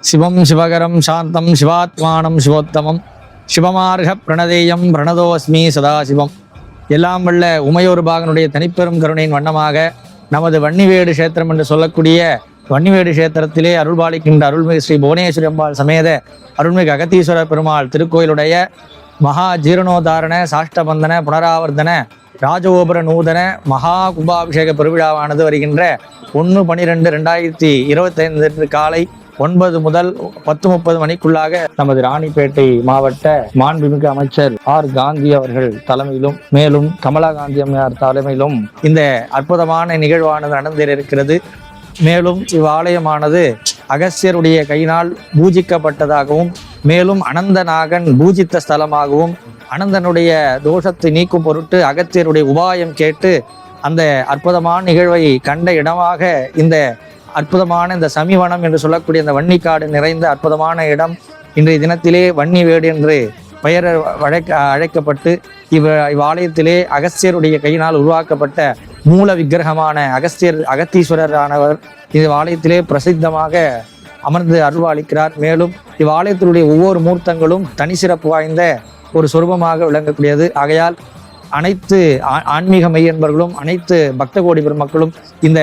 சிவம் சிவகரம் சாந்தம் சிவாத்மானம் சிவோத்தமம் சிவமார்க பிரணதேயம் பிரணதோஸ்மி சதாசிவம். எல்லாம் வல்ல உமையோர் பாகனுடைய தனிப்பெரும் கருணையின் வண்ணமாக நமது வன்னிவேடு கஷேத்திரம் என்று சொல்லக்கூடிய வன்னிவேடு கஷேத்திரத்திலே அருள்பாலிக்கின்ற அருள்மிகு ஸ்ரீ புவனேஸ்வரி அம்பாள் சமேத அருள்மிகு அகத்தீஸ்வர பெருமாள் திருக்கோயிலுடைய மகா ஜீரணோதாரண சாஷ்டபந்தன புனராவர்த்தன ராஜகோபுர நூதன மகா கும்பாபிஷேக பெருவிழாவானது வருகின்ற 1/12/2025 காலை 9 முதல் 10:30 மணிக்குள்ளாக நமது ராணிப்பேட்டை மாவட்ட மாண்புமிகு அமைச்சர் ஆர் காந்தி அவர்கள் தலைமையிலும் மேலும் கமலா காந்தி அம்மையார் தலைமையிலும் இந்த அற்புதமான நிகழ்வானது நடந்தேற இருக்கிறது. மேலும் இவ்வாலயமானது அகஸ்தியருடைய கையினால் பூஜிக்கப்பட்டதாகவும் மேலும் அனந்தநாகன் பூஜித்த ஸ்தலமாகவும் அனந்தனுடைய தோஷத்தை நீக்கும் பொருட்டு அகஸ்தியருடைய உபாயம் கேட்டு அந்த அற்புதமான நிகழ்வை கண்ட இடமாக இந்த அற்புதமான இந்த சமிவனம் என்று சொல்லக்கூடிய இந்த வன்னிக்காடு நிறைந்த அற்புதமான இடம் இன்றைய தினத்திலே வன்னிவேடு என்று பெயர் அழைக்கப்பட்டு இவ்வாலயத்திலே அகஸ்தியருடைய கையினால் உருவாக்கப்பட்ட மூல விக்கிரகமான அகத்தீஸ்வரரானவர் இந்த ஆலயத்திலே பிரசித்தமாக அமர்ந்து அருள்வாளிக்கிறார். மேலும் இவ்வாலயத்தினுடைய ஒவ்வொரு மூர்த்தங்களும் தனி சிறப்பு வாய்ந்த ஒரு சொரூபமாக விளங்கக்கூடியது. ஆகையால் அனைத்து ஆன்மீக மெய்யன்பர்களும் அனைத்து பக்த கோடி பெருமக்களும் இந்த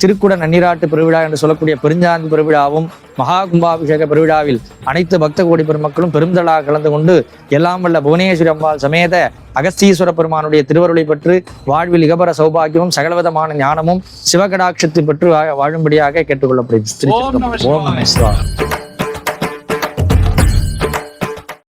திருக்குட நன்னீராட்டு பெருவிழா என்று சொல்லக்கூடிய பெருஞ்சாந்தி பெருவிழாவும் மகா கும்பாபிஷேக பெருவிழாவில் அனைத்து பக்த கோடி பெருமக்களும் பெருந்தளாக கலந்து கொண்டு எல்லாம் வல்ல புவனேஸ்வரி அம்பாள் சமேத அகஸ்தீஸ்வர பெருமானுடைய திருவருளை பெற்று வாழ்வில் இகபர சௌபாகியமும் சகலவிதமான ஞானமும் சிவகடாட்சத்தை பெற்று வாழும்படியாக கேட்டுக்கொள்ளப்படுகிறது. ஓம் நம சிவாய.